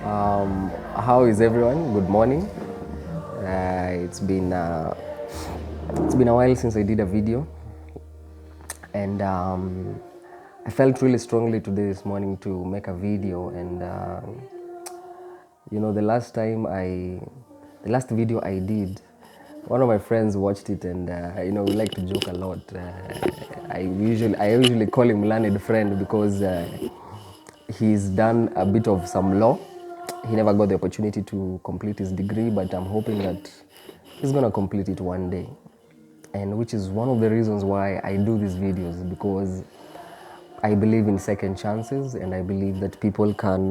How is everyone? Good morning. It's been a while since I did a video, and I felt really strongly today this morning to make a video. And the last video I did, one of my friends watched it, and we like to joke a lot. I usually call him learned friend because he's done a bit of some law. He never got the opportunity to complete his degree, but I'm hoping that he's gonna complete it one day. And which is one of the reasons why I do these videos, because I believe in second chances, and I believe that people can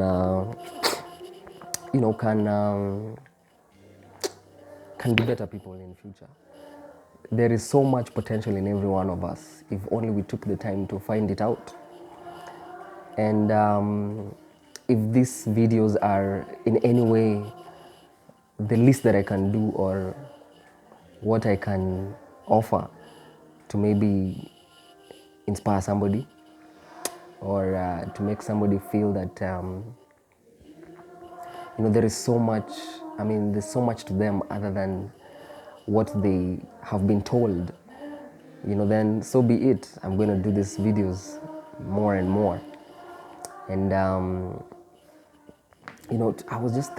be better people in future. There is so much potential in every one of us if only we took the time to find it out. And if these videos are in any way the least that I can do, or what I can offer to maybe inspire somebody, or to make somebody feel that there is so much, there's so much to them other than what they have been told, then so be it. I'm going to do these videos more and more. And I was just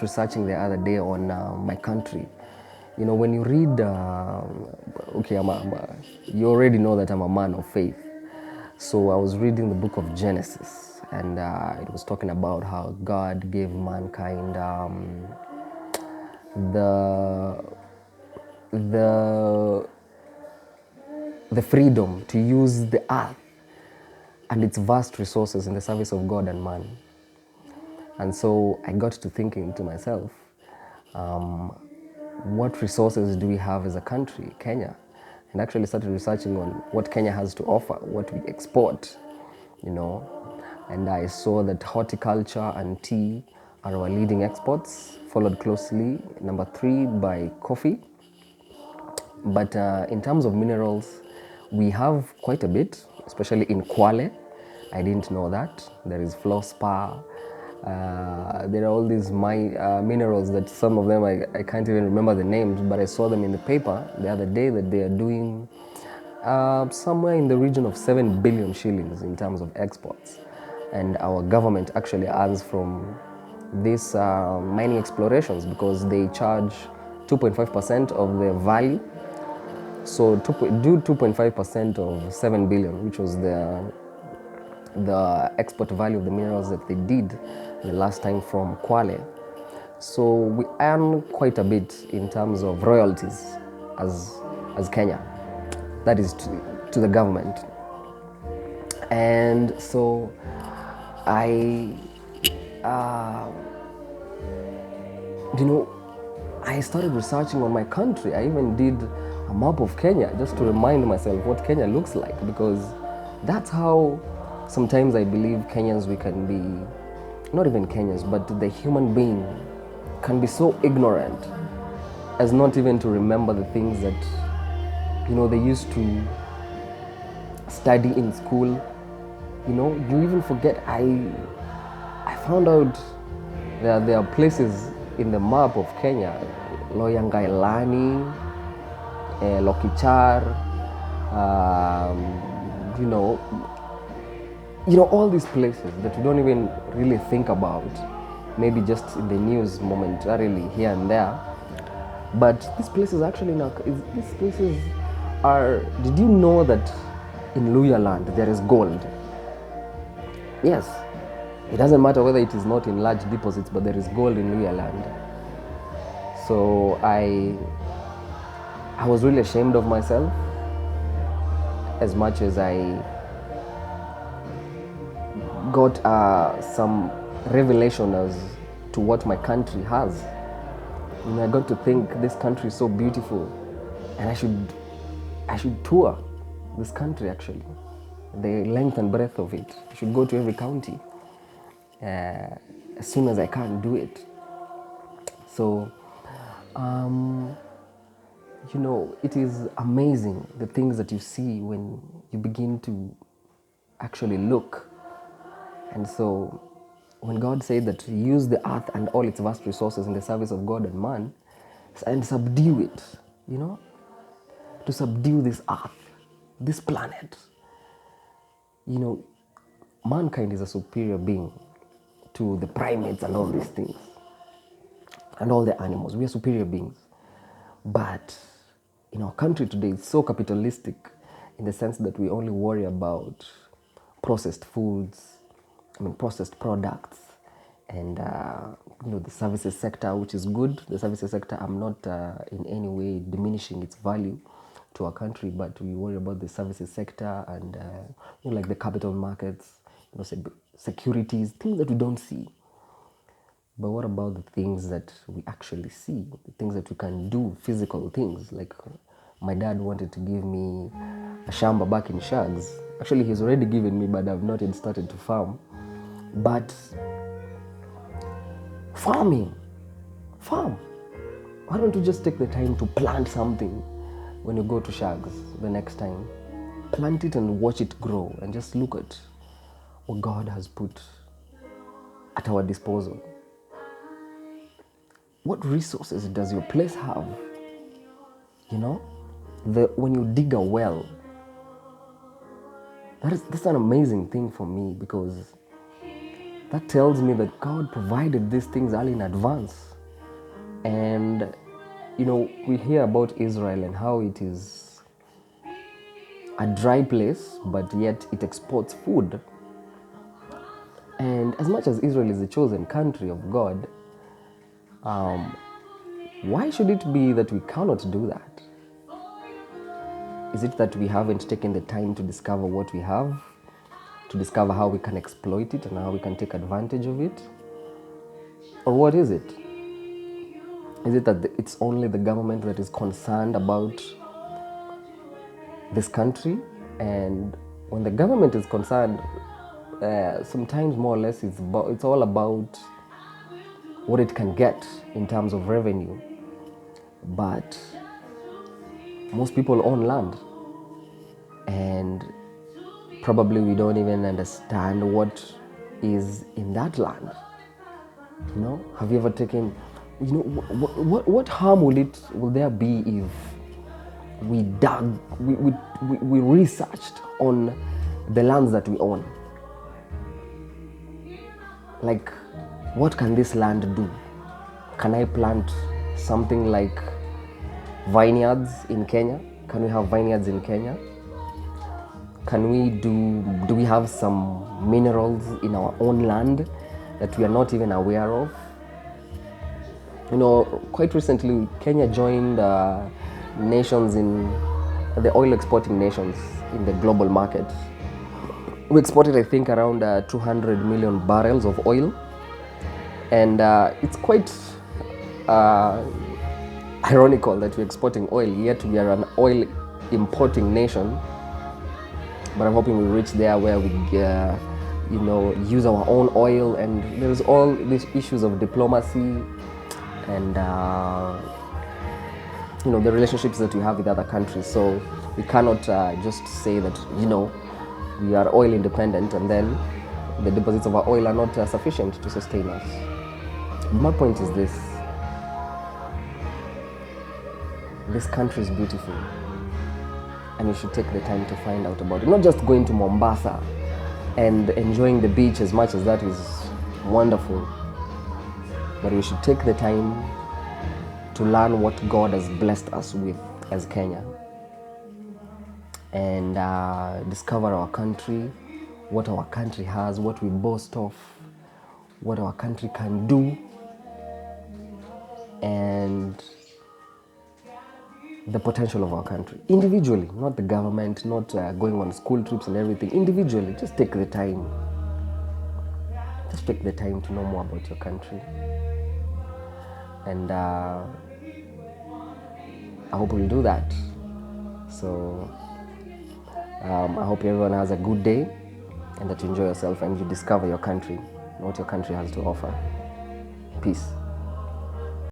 researching the other day on my country. When you read, you already know that I'm a man of faith. So I was reading the book of Genesis, and it was talking about how God gave mankind the the the freedom to use the earth and its vast resources in the service of God and man. And so I got to thinking to myself, what resources do we have as a country, Kenya? And actually started researching on what Kenya has to offer, what we export, And I saw that horticulture and tea are our leading exports, followed closely, number 3, by coffee. But in terms of minerals, we have quite a bit, especially in Kwale. I didn't know that. There is fluorspar. There are all these minerals that some of them I can't even remember the names, but I saw them in the paper the other day that they are doing somewhere in the region of 7 billion shillings in terms of exports. And our government actually earns from these mining explorations because they charge 2.5% of the value. So do 2.5% of 7 billion, which was the export value of the minerals that they did the last time from Kwale. So we earn quite a bit in terms of royalties as Kenya. That is to the government. And so I started researching on my country. I even did a map of Kenya just to remind myself what Kenya looks like, because that's how sometimes I believe Kenyans, we can be, not even Kenyans, but the human being can be so ignorant as not even to remember the things that, they used to study in school. You even forget. I found out that there are places in the map of Kenya, Loyangailani, Lokichar, all these places that we don't even really think about, maybe just in the news momentarily here and there. But these places actually did you know that in Luya land there is gold? Yes. It doesn't matter whether it is not in large deposits, but there is gold in Luya land. So I was really ashamed of myself, as much as I got some revelation as to what my country has. I got to think this country is so beautiful, and I should tour this country, actually, the length and breadth of it. I should go to every county as soon as I can do it. So, it is amazing the things that you see when you begin to actually look. And so when God said that use the earth and all its vast resources in the service of God and man and subdue it, to subdue this earth, this planet. Mankind is a superior being to the primates and all these things and all the animals. We are superior beings. But in our country today, it's so capitalistic in the sense that we only worry about processed foods, processed products, and the services sector, which is good. The services sector, I'm not in any way diminishing its value to our country, but we worry about the services sector and like the capital markets, securities, things that we don't see. But what about the things that we actually see, the things that we can do, physical things? Like my dad wanted to give me a shamba back in Shags. Actually, he's already given me, but I've not yet started to farm. But farm. Why don't you just take the time to plant something when you go to Shags the next time? Plant it and watch it grow and just look at what God has put at our disposal. What resources does your place have? When you dig a well, that's an amazing thing for me, because that tells me that God provided these things early in advance. And we hear about Israel and how it is a dry place, but yet it exports food. And as much as Israel is the chosen country of God, why should it be that we cannot do that? Is it that we haven't taken the time to discover what we have, to discover how we can exploit it and how we can take advantage of it? Or what is it? Is it that it's only the government that is concerned about this country? And when the government is concerned, sometimes more or less it's all about what it can get in terms of revenue. But most people own land, and probably we don't even understand what is in that land. Have you ever taken, what harm will there be if we researched on the lands that we own? Like, what can this land do? Can I plant something like vineyards in Kenya? Can we have vineyards in Kenya? Do we have some minerals in our own land that we are not even aware of? Quite recently, Kenya joined nations in the oil exporting nations in the global market. We exported, I think, around 200 million barrels of oil. And it's quite ironical that we're exporting oil, yet we are an oil importing nation. But I'm hoping we reach there where we use our own oil, and there's all these issues of diplomacy and the relationships that we have with other countries. So we cannot just say that we are oil independent and then the deposits of our oil are not sufficient to sustain us. My point is this country is beautiful, and you should take the time to find out about it. Not just going to Mombasa and enjoying the beach, as much as that is wonderful, but we should take the time to learn what God has blessed us with as Kenya, and discover our country, what our country has, what we boast of, what our country can do, and the potential of our country. Individually, not the government, not going on school trips and everything. Individually, just take the time. Just take the time to know more about your country. And I hope we'll do that. So I hope everyone has a good day, and that you enjoy yourself and you discover your country and what your country has to offer. Peace.